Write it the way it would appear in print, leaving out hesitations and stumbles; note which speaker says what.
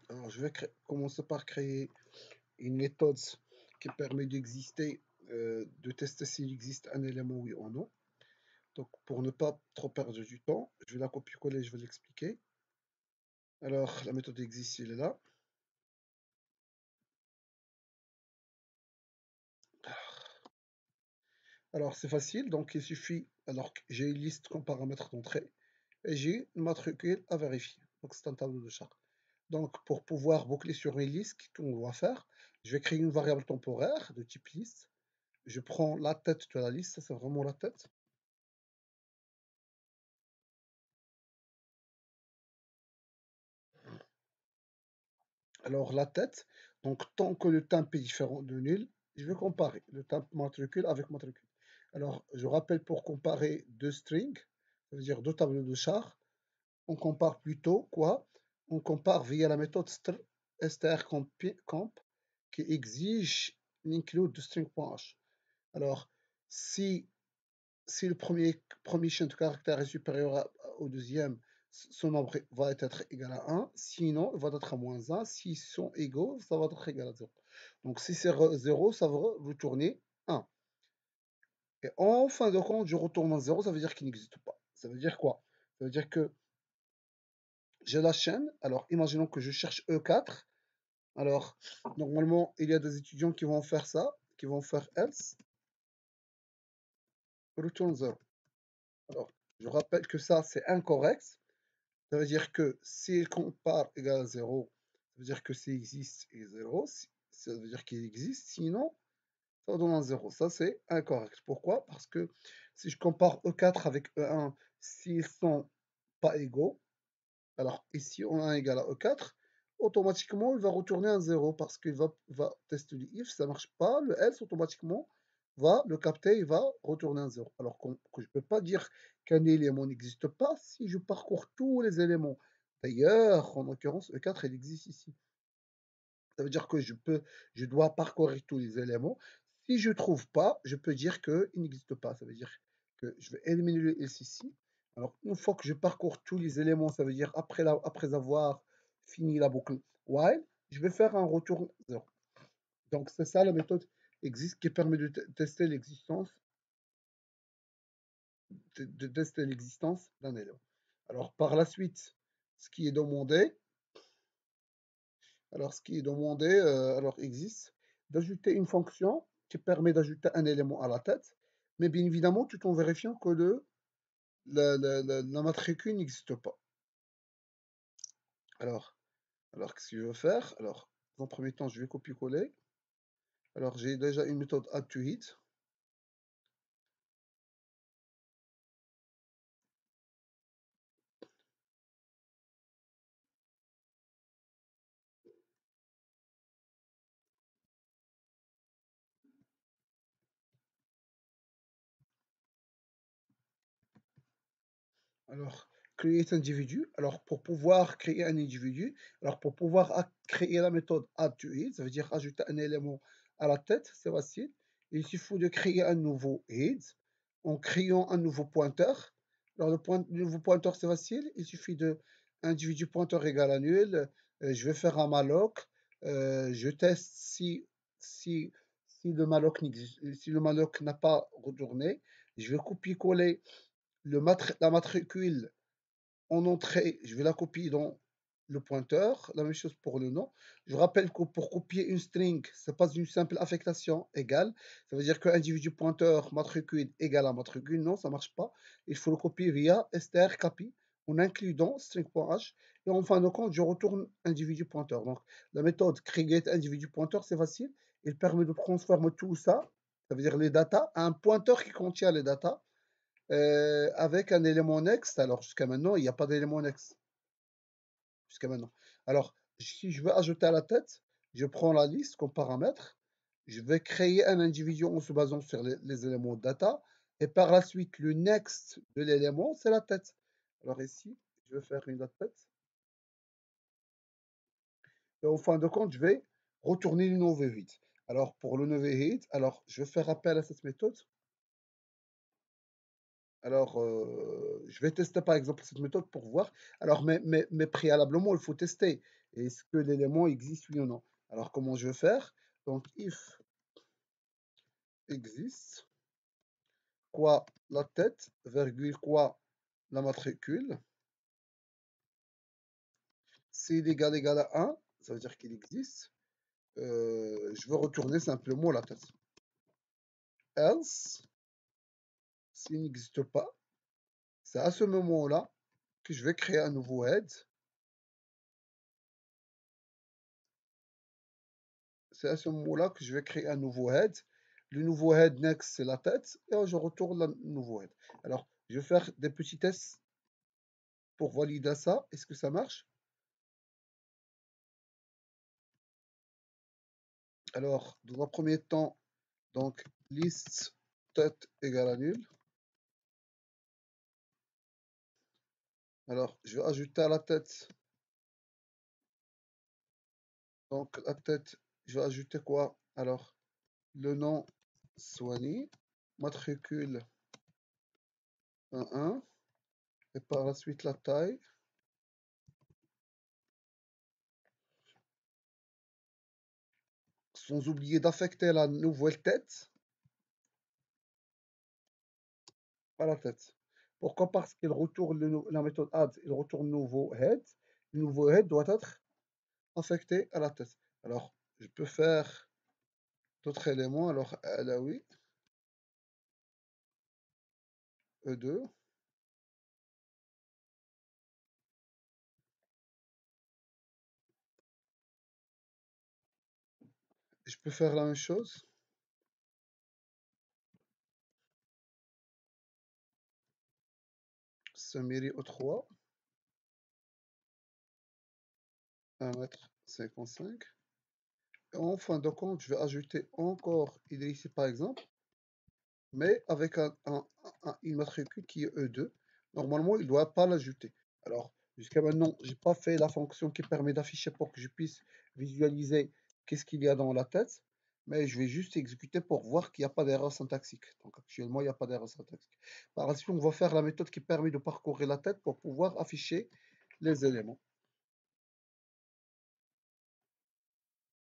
Speaker 1: Alors, je vais commencer par créer une méthode qui permet d'exister, de tester s'il existe un élément oui ou non. Donc, pour ne pas trop perdre du temps, je vais la copier-coller, je vais l'expliquer. Alors, la méthode existe, elle est là. Alors, c'est facile, donc il suffit, alors que j'ai une liste comme paramètre d'entrée, et j'ai une matricule à vérifier. Donc, c'est un tableau de char. Donc, pour pouvoir boucler sur une liste, qu'est-ce qu'on doit faire? Je vais créer une variable temporaire de type liste. Je prends la tête de la liste, ça c'est vraiment la tête. Alors, la tête, donc tant que le temp est différent de nul, je vais comparer le temp matricule avec matricule. Alors, je rappelle pour comparer deux strings, ça veut dire deux tableaux de char, on compare plutôt quoi? On compare via la méthode strcomp qui exige l'include de string.h. Alors, si, si le premier chaîne de caractère est supérieur au deuxième, son nombre va être égal à 1. Sinon, il va être à moins 1. S'ils sont égaux, ça va être égal à 0. Donc, si c'est 0, ça va retourner 1. Et en fin de compte, je retourne à 0, ça veut dire qu'il n'existe pas. Ça veut dire quoi? Ça veut dire que j'ai la chaîne. Alors, imaginons que je cherche E4. Alors, normalement, il y a des étudiants qui vont faire ça, qui vont faire else, return 0. Alors, je rappelle que ça, c'est incorrect. Ça veut dire que s'il compare égal à 0, ça veut dire que s'il existe est 0. Ça veut dire qu'il existe. Sinon, ça donne un 0. Ça, c'est incorrect. Pourquoi? Parce que si je compare E4 avec E1, s'ils sont pas égaux, alors ici, on a un égal à E4, automatiquement, il va retourner un 0 parce qu'il va tester le if, ça ne marche pas, le else, automatiquement, va le capter, il va retourner un 0. Alors que je ne peux pas dire qu'un élément n'existe pas si je parcours tous les éléments. D'ailleurs, en l'occurrence, E4, il existe ici. Ça veut dire que je dois parcourir tous les éléments. Si je ne trouve pas, je peux dire qu'il n'existe pas. Ça veut dire que je vais éliminer le else ici. Alors, une fois que je parcours tous les éléments, ça veut dire après avoir fini la boucle while, je vais faire un retour 0. Donc, c'est ça la méthode existe qui permet de tester l'existence d'un élément. Alors, par la suite, ce qui est demandé, alors existe d'ajouter une fonction qui permet d'ajouter un élément à la tête, mais bien évidemment tout en vérifiant que la matricule n'existe pas. Alors, qu'est-ce que je veux faire? Alors, dans un premier temps, je vais copier-coller. Alors, j'ai déjà une méthode add to it. Alors, create individu. Alors, pour pouvoir créer un individu, alors pour pouvoir créer la méthode add to it, ça veut dire ajouter un élément à la tête, c'est facile. Il suffit de créer un nouveau head en créant un nouveau pointeur. Alors, le nouveau pointeur, c'est facile. Il suffit de individu pointeur égale à nul. Je vais faire un malloc. Je teste si le malloc n'a pas retourné. Je vais copier-coller la matricule en entrée, je vais la copier dans le pointeur. La même chose pour le nom. Je rappelle que pour copier une string, ce n'est pas une simple affectation égale. Ça veut dire que individu pointeur matricule égale à matricule. Non, ça ne marche pas. Il faut le copier via strcopy en incluant string.h. Et en fin de compte, je retourne individu pointeur. Donc, la méthode create individu pointeur, c'est facile. Il permet de transformer tout ça, ça veut dire les data, à un pointeur qui contient les data avec un élément next. Alors, jusqu'à maintenant, il n'y a pas d'élément next. Jusqu'à maintenant. Alors, si je veux ajouter à la tête, je prends la liste comme paramètre. Je vais créer un individu en se basant sur les éléments data. Et par la suite, le next de l'élément, c'est la tête. Alors ici, je vais faire une tête. Et en fin de compte, je vais retourner le nouveau vide. Alors, pour le nouveau vide, alors, je vais faire appel à cette méthode. Alors, je vais tester par exemple cette méthode pour voir. Alors, mais préalablement, il faut tester. Est-ce que l'élément existe, oui ou non? Alors, comment je vais faire? Donc, if existe, quoi la tête, virgule, quoi la matricule. S'il est égal à 1, ça veut dire qu'il existe. Je veux retourner simplement la tête. Else, s'il n'existe pas, c'est à ce moment-là que je vais créer un nouveau head. C'est à ce moment-là que je vais créer un nouveau head. Le nouveau head next, c'est la tête. Et je retourne le nouveau head. Alors, je vais faire des petits tests pour valider ça. Est-ce que ça marche? Alors, dans un premier temps, donc, list tête égale à nul. Alors, je vais ajouter à la tête. Donc, la tête, je vais ajouter quoi? Alors, le nom Soigny, matricule 1, et par la suite la taille. Sans oublier d'affecter la nouvelle tête à la tête. Pourquoi? Parce qu'il retourne la méthode add, il retourne nouveau head. Le nouveau head doit être affecté à la tête. Alors, je peux faire d'autres éléments. Alors, là oui, E2. Je peux faire la même chose. Semery E3, 1,55 m. Et en fin de compte, je vais ajouter encore ici par exemple, mais avec une matricule qui est E2. Normalement, il ne doit pas l'ajouter. Alors, jusqu'à maintenant, je n'ai pas fait la fonction qui permet d'afficher pour que je puisse visualiser qu'est-ce qu'il y a dans la tête, mais je vais juste exécuter pour voir qu'il n'y a pas d'erreur syntaxique. Donc, actuellement, il n'y a pas d'erreur syntaxique. Par la suite, on va faire la méthode qui permet de parcourir la tête pour pouvoir afficher les éléments.